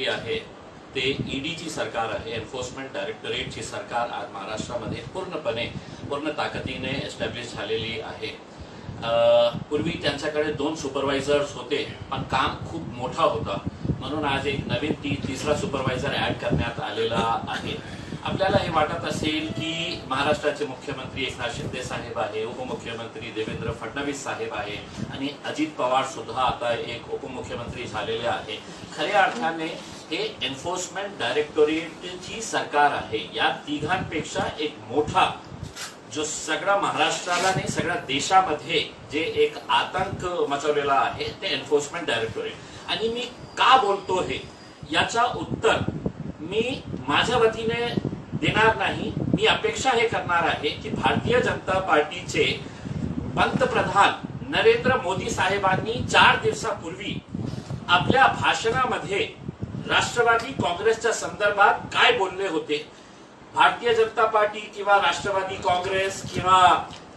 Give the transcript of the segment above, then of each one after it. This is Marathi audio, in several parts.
आहे ते ईडीची सरकार आहे, एन्फोर्समेंट डायरेक्टरेटची सरकार आज महाराष्ट्रामध्ये पूर्ण ताकदीने एस्टॅब्लिश झालेली आहे। पूर्वी त्यांच्याकडे 2 सुपरवायझर्स होते, पण काम खूप मोठा होता, म्हणून आज एक नवीन तिसरा सुपरवायझर ऍड करण्यात आलेला आहे। आपल्याला हे वाटत असेल की महाराष्ट्राचे मुख्यमंत्री एकनाथ शिंदे साहेब आहे, उपमुख्यमंत्री देवेंद्र फडणवीस साहेब आहे आणि अजित पवार सुद्धा आता एक उपमुख्यमंत्री झालेले आहे। खऱ्या अर्थाने हे एन्फोर्समेंट डायरेक्टोरेटची सरकार आहे। या तिघांपेक्षा एक मोठा जो सगळ्या महाराष्ट्राला नाही सगळ्या देशामध्ये जे एक आतंक मचवलेला आहे ते एन्फोर्समेंट डायरेक्टोरेट। आणि मी का बोलतो हे याचा उत्तर मी माझ्या वतीने देणार नाही। मी अपेक्षा हे करणार आहे की भारतीय जनता पार्टीचे पंतप्रधान नरेंद्र मोदी साहेबांनी 4 दिवसापूर्वी आपल्या भाषणामध्ये राष्ट्रवादी काँग्रेसच्या संदर्भात काय बोलले होते। भारतीय जनता पार्टी किंवा राष्ट्रवादी काँग्रेस किंवा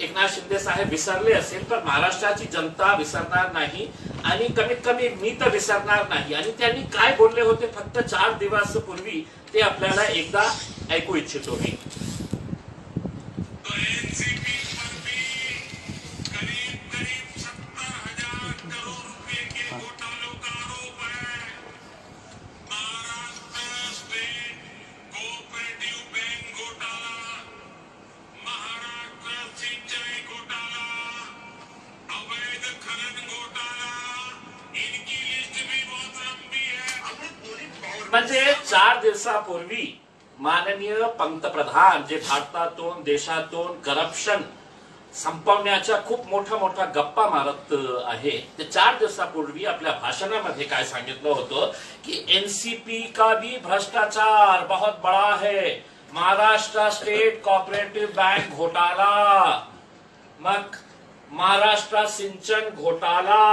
एकनाथ शिंदे साहेब विसरले असेल, पण महाराष्ट्राची जनता विसरणार नाही आणि कमीत कमी मी तर विसरणार नाही। आणि त्यांनी काय बोलले होते फक्त 4 दिवस पूर्वी ते आपल्याला एकदा ऐकू इच्छितो मी। म्हणजे 4 दिवसापूर्वी माननीय पंतप्रधान जे भारतातून देशातून करप्शन संपवण्याच्या खूप मोठा गप्पा मारत आहे, ते 4 दिवसापूर्वी आपल्या भाषणामध्ये काय सांगितलं होतं की एनसीपी का भी भ्रष्टाचार बहुत बड़ा है, महाराष्ट्र स्टेट कोऑपरेटिव बैंक घोटाला, मग महाराष्ट्र सिंचन घोटाला,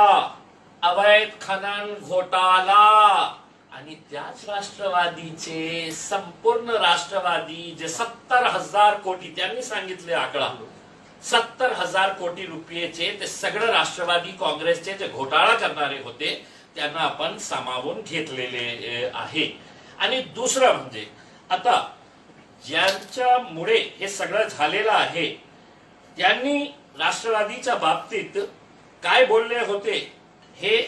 अवैध खनन घोटाला आणि त्याच राष्ट्रवादीचे संपूर्ण राष्ट्रवादी जे 70,000 कोटी त्यांनी सांगितले आकडा 70,000 कोटी रुपयेचे ते सगळे राष्ट्रवादी काँग्रेसचे जे घोटाळा करणारे होते त्यांना आपण सामावून घेतलेले आहे। आणि दुसरं म्हणजे आता ज्यांच्यामुळे हे सगळं झालेलं आहे त्यांनी राष्ट्रवादीच्या बाबतीत काय बोलले होते हे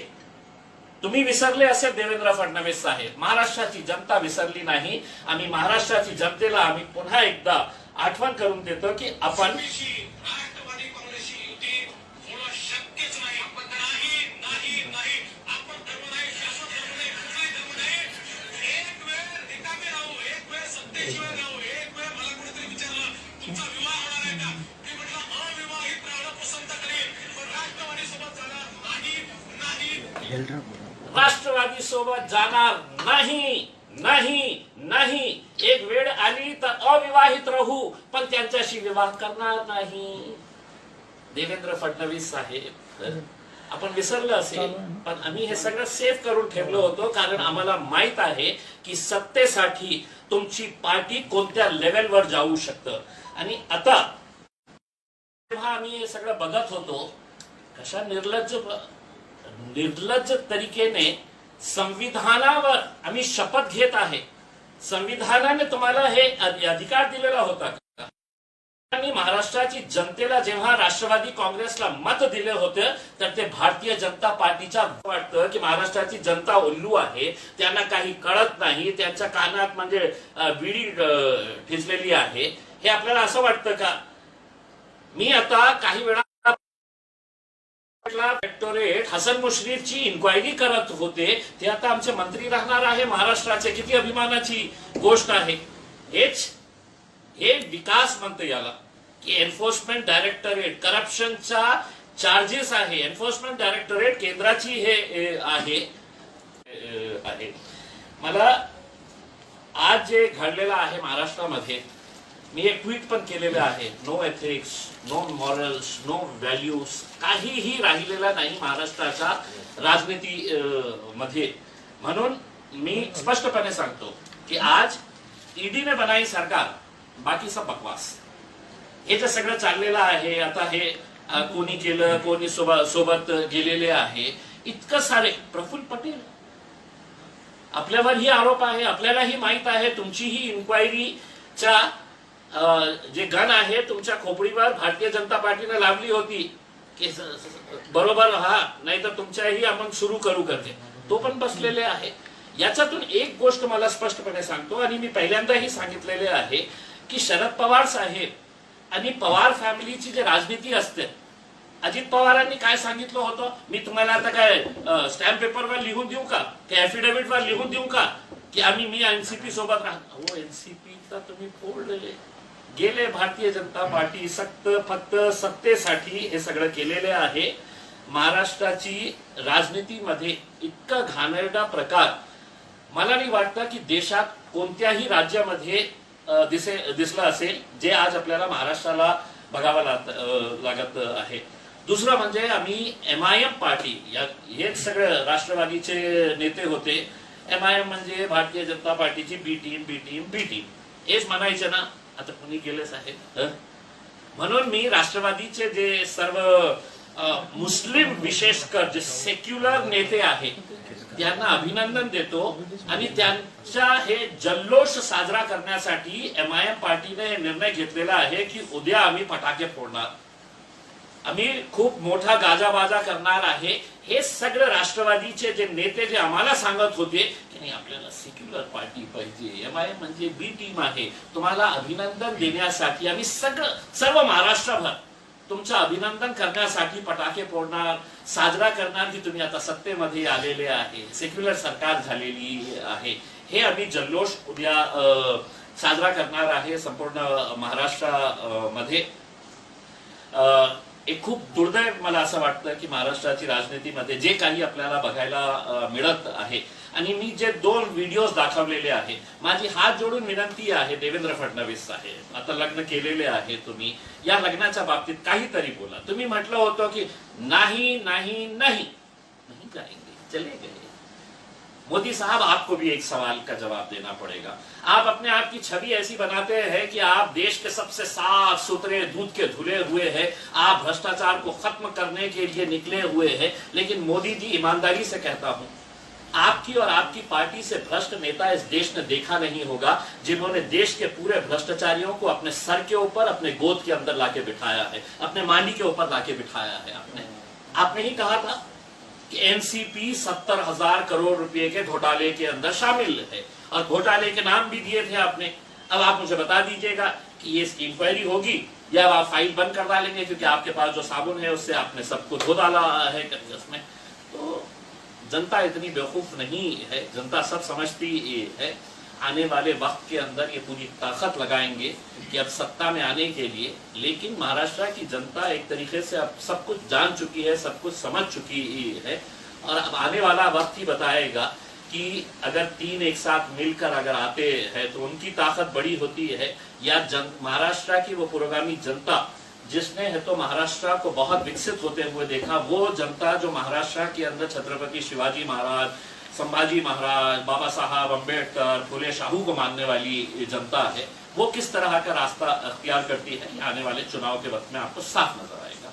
तुम्ही विसरले असेल देवेंद्र फडणवीस साहेब। महाराष्ट्राची जनता विसरली नाही। आम्ही महाराष्ट्राची जनतेला आम्ही पुन्हा एकदा आठवण करून देतो की आपण राष्ट्रवादी सोबत जाणार नाही। एक वेळ आली तर अविवाहित राहू पण त्यांच्याशी विवाह करणार नाही। देवेंद्र फडणवीस साहेब, आपण विसरलं असेल पण आम्ही हे सगळं सेव्ह करून ठेवलं होतं, कारण आम्हाला माहित आहे की सत्तेसाठी तुमची पार्टी कोणत्या लेवलवर जाऊ शकतं। आणि आता जेव्हा आम्ही हे सगळं बघत होतो कशा निर्लज्ज तरीकेने संविधानावर आम्ही शपथ घेत आहे। संविधानाने तुम्हाला हे अधिकार दिलेला होता का? आणि महाराष्ट्राची जनतेला जेव्हा राष्ट्रवादी काँग्रेसला मत दिले होते तर ते भारतीय जनता पार्टीच्या वाटतं की महाराष्ट्राची जनता उल्लू आहे, त्यांना काही कळत नाही, त्यांच्या कानात म्हणजे विडी ठिजलेली आहे, हे आपल्याला असं वाटतं का? मी आता काही वेळा डायरेक्टोरेट हसन मुश्रीफची इन्क्वायरी करत होते, ते आता आमचे मंत्री राहणार आहे महाराष्ट्राचे, किती अभिमानाची गोष्ट आहे। हे विकास म्हणतो याला की एन्फोर्समेंट डायरेक्टोरेट करप्शनचा चार्जेस आहे। एन्फोर्समेंट डायरेक्टोरेट केंद्राची हे आहे। मला आज जे घडलेलं आहे महाराष्ट्रामध्ये, मी एक ट्वीट पण केलेलं आहे, no ethics, no morals, no values, काहीही राहिलेला नाही महाराष्ट्राच्या राजनीती मध्ये। म्हणून मी स्पष्टपणे सांगतो की आज ईडीने बनाई सरकार, बाकी सब बकवास। हे जे सगळं चाललेलं आहे आता, हे कोणी केलं, कोणी सोबत गेलेले आहे, इतकं सारे प्रफुल्ल पटेल आपल्यावरही आरोप आहे, आपल्यालाही माहित आहे, तुमचीही इन्क्वायरीच्या जे गण आहे तुमच्या खोपडीवर भारतीय जनता पार्टीने लावली होती की बरोबर हा, नाही तर तुमच्याही आपण सुरू करू करते, तो पण बसलेले आहे. याच्यातून एक गोष्ट मला स्पष्टपणे सांगतो, आणि मी पहिल्यांदाही सांगितलेले आहे की शरद पवार साहेब आणि पवार फॅमिलीची जी राजनीती असते, अजित पवारांनी काय सांगितलं होतं, मी तुम्हाला आता काय स्टॅम्प पेपरवर लिहून देऊ का, की ऍफिडेव्हिटवर लिहून देऊ का की मी एनसीपी सोबत राहतो. हो, एनसीपी तर तुम्ही फोडले गेले. भारतीय जनता पार्टी फक्त सत्तेसाठी हे सगळं केलेले आहे. महाराष्ट्राची राजनीतीमध्ये इतका घाणेरडा प्रकार मला नाही वाटतं की देशात कोणत्याही राज्यामध्ये दिसलं असेल, जे आज आपल्याला महाराष्ट्राला बघावं लागत आहे. दुसरं म्हणजे आम्ही MIM पार्टी, हे सगळं राष्ट्रवादीचे नेते होते. MIM म्हणजे भारतीय जनता पार्टीची बी टीम हेच म्हणायचं ना, आता कुणी केलंच आहे. म्हणून मी राष्ट्रवादीचे जे सर्व मुस्लिम विशेषकर जे सेक्युलर नेते आहेत त्यांना अभिनंदन देतो, आणि त्यांचा हे जल्लोष साजरा करण्यासाठी MIM पार्टीने हे निर्णय घेतलेला आहे की उद्या आम्ही फटाके फोडणार, आम्ही खूप मोठा गाजाबाजा करणार आहे. हे सगळं राष्ट्रवादीचे जे नेते जे आम्हाला सांगत होते की नाही आपल्याला सेक्युलर पार्टी पाहिजे, MIM म्हणजे बी टीम आहे, तुम्हाला अभिनंदन देण्यासाठी आम्ही सर्व महाराष्ट्रभर तुमचं अभिनंदन करण्यासाठी फटाके फोडणार, साजरा करणार की तुम्ही आता सत्तेमध्ये आलेले आहे, सेक्युलर सरकार झालेली आहे. हे आम्ही जल्लोष उद्या साजरा करणार आहे संपूर्ण महाराष्ट्रामध्ये. एक खूप दुर्दैव मला असं वाटतं की महाराष्ट्राची राजनीतीमध्ये जे काही आपल्याला बघायला मिळत आहे, आणि मी जे 2 व्हिडिओज दाखवलेले आहे, माझी हात जोडून विनंती आहे देवेंद्र फडणवीस साहेब, आता लग्न केलेले आहे तुम्ही, या लग्नाच्या बाबतीत काहीतरी बोला. तुम्ही म्हटलं होतं की नाही नहीं नहीं नहीं जाएंगे, चले गए. मोदी साहब, आपको भी एक सवाल का जवाब देना पड़ेगा. आप अपने आप की छवि ऐसी बनाते हैं कि आप देश के सबसे साफ सुथरे दूध के धुले हुए हैं, आप भ्रष्टाचार को खत्म करने के लिए निकले हुए हैं. लेकिन मोदी जी, ईमानदारी से कहता हूं, आपकी और आपकी पार्टी से भ्रष्ट नेता इस देश ने देखा नहीं होगा जिन्होंने देश के पूरे भ्रष्टाचारियों को अपने सर के ऊपर, अपने गोद के अंदर लाके बिठाया है, अपने मांडी के ऊपर लाके बिठाया है. आपने ही कहा था कि एनसीपी 70,000 करोड़ रुपए के घोटाले के अंदर शामिल है, और घोटाले के नाम भी दिए थे आपने. अब आप मुझे बता दीजिएगा कि ये इंक्वायरी होगी या आप फाइल बंद कर डालेंगे, क्योंकि आपके पास जो साबुन है उससे आपने सबको धो डाला है उसमें. तो जनता इतनी बेवकूफ नहीं है, जनता सब समझती है. आने वाले वक्त के अंदर ये पूरी ताकत लगाएंगे कि अब सत्ता में आने के लिए. लेकिन महाराष्ट्र की जनता एक तरीके से अब सब कुछ जान चुकी है, सब कुछ समझ चुकी है, और अब आने वाला वक्त ही बताएगा कि अगर 3 एक साथ मिलकर अगर आते हैं तो उनकी ताकत बड़ी होती है, या महाराष्ट्र की वो पुरोगामी जनता जिसने है तो महाराष्ट्र को बहुत विकसित होते हुए देखा, वो जनता जो महाराष्ट्र के अंदर छत्रपति शिवाजी महाराज, संभाजी महाराज, बाबा साहब अम्बेडकर, फुले शाहू को मानने वाली जनता है, वो किस तरह का रास्ता अख्तियार करती है, आने वाले चुनाव के वक्त में आपको साफ नजर आएगा.